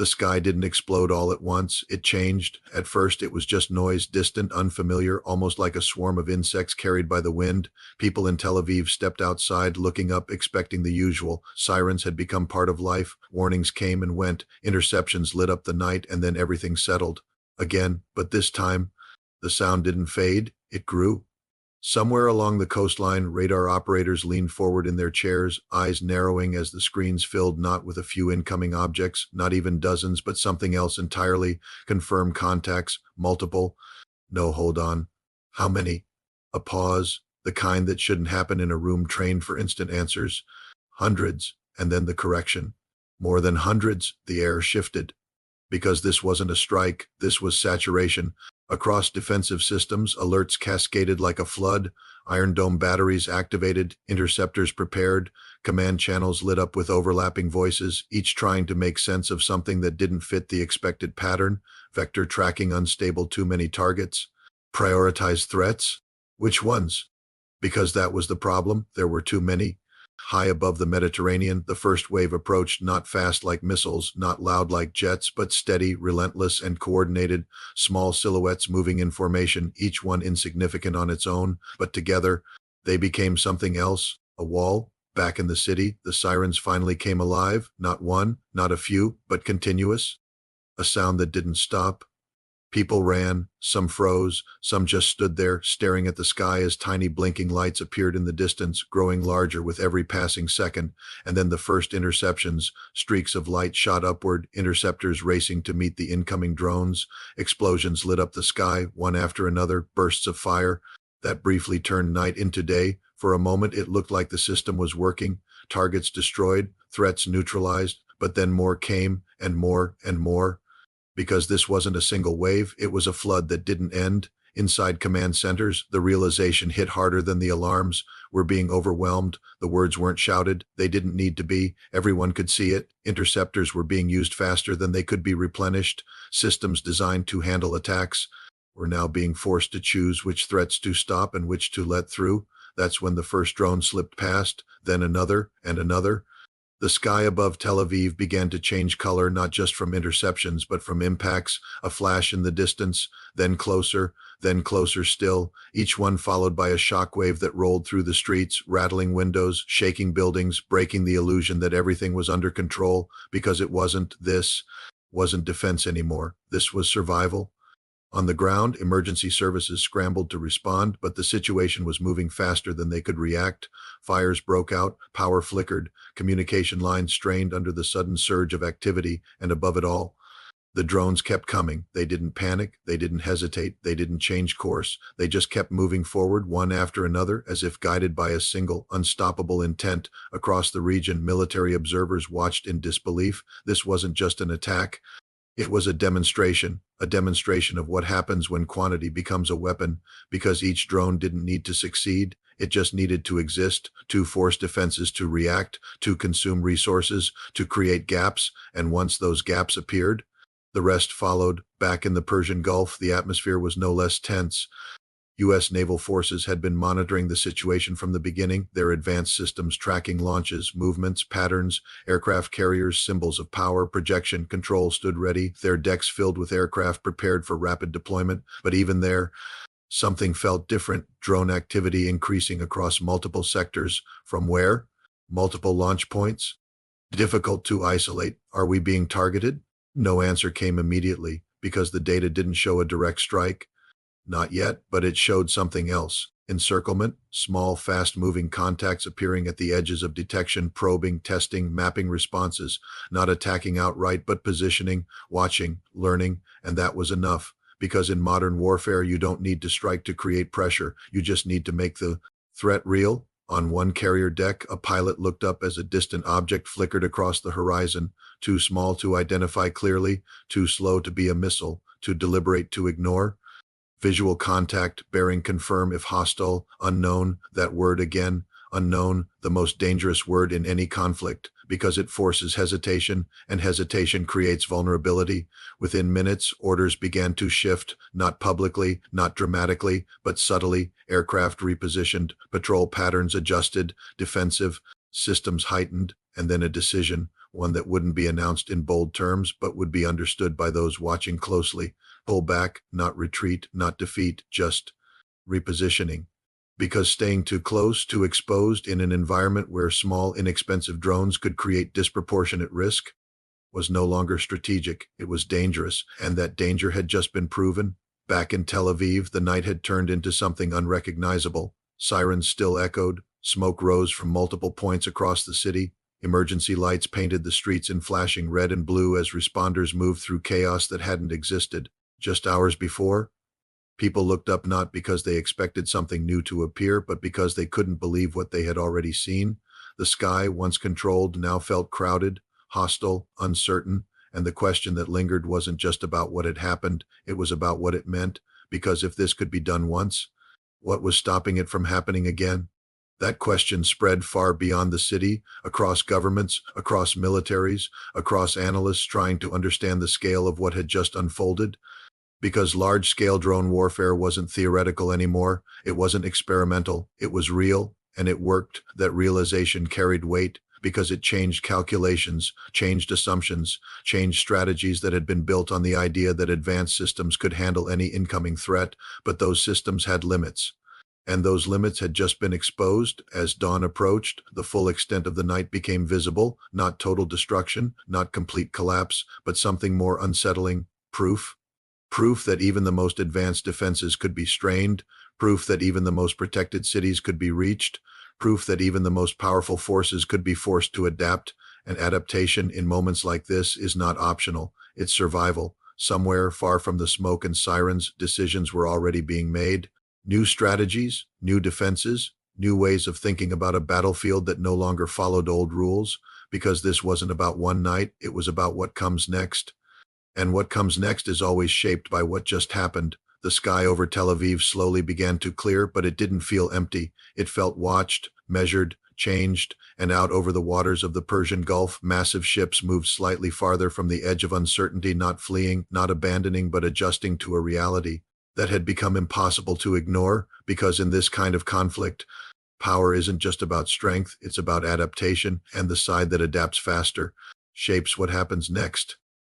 The sky didn't explode all at once. It changed. At first, it was just noise, distant, unfamiliar, almost like a swarm of insects carried by the wind. People in Tel Aviv stepped outside, looking up, expecting the usual. Sirens had become part of life. Warnings came and went. Interceptions lit up the night, and then everything settled. Again, but this time, the sound didn't fade. It grew. Somewhere along the coastline, radar operators leaned forward in their chairs, eyes narrowing as the screens filled not with a few incoming objects, not even dozens, but something else entirely. Confirmed contacts, multiple. No, hold on. How many? A pause, the kind that shouldn't happen in a room trained for instant answers. Hundreds, and then the correction. More than hundreds, the air shifted. Because this wasn't a strike, this was saturation. Across defensive systems, alerts cascaded like a flood, Iron Dome batteries activated, interceptors prepared, command channels lit up with overlapping voices, each trying to make sense of something that didn't fit the expected pattern, vector tracking unstable too many targets, prioritize threats. Which ones? Because that was the problem, there were too many. High above the Mediterranean, the first wave approached, not fast like missiles, not loud like jets, but steady, relentless, and coordinated, small silhouettes moving in formation, each one insignificant on its own, but together, they became something else, a wall. Back in the city, the sirens finally came alive, not one, not a few, but continuous. A sound that didn't stop. People ran, some froze, some just stood there, staring at the sky as tiny blinking lights appeared in the distance, growing larger with every passing second, and then the first interceptions, streaks of light shot upward, interceptors racing to meet the incoming drones, explosions lit up the sky, one after another, bursts of fire, that briefly turned night into day. For a moment it looked like the system was working, targets destroyed, threats neutralized, but then more came, and more, and more. Because this wasn't a single wave, it was a flood that didn't end. Inside command centers, the realization hit harder than the alarms. We're being overwhelmed. The words weren't shouted. They didn't need to be. Everyone could see it. Interceptors were being used faster than they could be replenished. Systems designed to handle attacks were now being forced to choose which threats to stop and which to let through. That's when the first drone slipped past, then another and another. The sky above Tel Aviv began to change color, not just from interceptions, but from impacts, a flash in the distance, then closer still, each one followed by a shockwave that rolled through the streets, rattling windows, shaking buildings, breaking the illusion that everything was under control, because it wasn't. This wasn't defense anymore. This was survival. On the ground, emergency services scrambled to respond, but the situation was moving faster than they could react. Fires broke out, power flickered, communication lines strained under the sudden surge of activity, and above it all, the drones kept coming. They didn't panic, they didn't hesitate, they didn't change course. They just kept moving forward, one after another, as if guided by a single, unstoppable intent. Across the region, military observers watched in disbelief. This wasn't just an attack. It was a demonstration of what happens when quantity becomes a weapon, because each drone didn't need to succeed, it just needed to exist, to force defenses to react, to consume resources, to create gaps, and once those gaps appeared, the rest followed. Back in the Persian Gulf, the atmosphere was no less tense. U.S. naval forces had been monitoring the situation from the beginning, their advanced systems tracking launches, movements, patterns, aircraft carriers, symbols of power, projection, control stood ready, their decks filled with aircraft prepared for rapid deployment. But even there, something felt different, drone activity increasing across multiple sectors. From where? Multiple launch points? Difficult to isolate. Are we being targeted? No answer came immediately, because the data didn't show a direct strike. Not yet, but it showed something else. Encirclement, small, fast-moving contacts appearing at the edges of detection, probing, testing, mapping responses, not attacking outright, but positioning, watching, learning, and that was enough. Because in modern warfare, you don't need to strike to create pressure. You just need to make the threat real. On one carrier deck, a pilot looked up as a distant object flickered across the horizon, too small to identify clearly, too slow to be a missile, too deliberate to ignore. Visual contact, bearing confirm if hostile, unknown, that word again, unknown, the most dangerous word in any conflict, because it forces hesitation, and hesitation creates vulnerability. Within minutes, orders began to shift, not publicly, not dramatically, but subtly. Aircraft repositioned, patrol patterns adjusted, defensive, systems heightened, and then a decision. one that wouldn't be announced in bold terms, but would be understood by those watching closely. Pull back, not retreat, not defeat, just repositioning. Because staying too close, too exposed in an environment where small, inexpensive drones could create disproportionate risk was no longer strategic. It was dangerous, and that danger had just been proven. Back in Tel Aviv, the night had turned into something unrecognizable. Sirens still echoed, smoke rose from multiple points across the city, emergency lights painted the streets in flashing red and blue as responders moved through chaos that hadn't existed just hours before. People looked up not because they expected something new to appear, but because they couldn't believe what they had already seen. The sky, once controlled, now felt crowded, hostile, uncertain, and the question that lingered wasn't just about what had happened, it was about what it meant, because if this could be done once, what was stopping it from happening again? That question spread far beyond the city, across governments, across militaries, across analysts trying to understand the scale of what had just unfolded. Because large-scale drone warfare wasn't theoretical anymore, it wasn't experimental, it was real, and it worked. That realization carried weight because it changed calculations, changed assumptions, changed strategies that had been built on the idea that advanced systems could handle any incoming threat, but those systems had limits. And those limits had just been exposed. As dawn approached, the full extent of the night became visible, not total destruction, not complete collapse, but something more unsettling: proof. Proof that even the most advanced defenses could be strained, proof that even the most protected cities could be reached, proof that even the most powerful forces could be forced to adapt. And adaptation in moments like this is not optional, it's survival. Somewhere far from the smoke and sirens, decisions were already being made. New strategies, new defenses, new ways of thinking about a battlefield that no longer followed old rules, because this wasn't about one night, it was about what comes next. And what comes next is always shaped by what just happened. The sky over Tel Aviv slowly began to clear, but it didn't feel empty. It felt watched, measured, changed, and out over the waters of the Persian Gulf, massive ships moved slightly farther from the edge of uncertainty, not fleeing, not abandoning, but adjusting to a reality that had become impossible to ignore, because in this kind of conflict, power isn't just about strength, it's about adaptation, and the side that adapts faster shapes what happens next.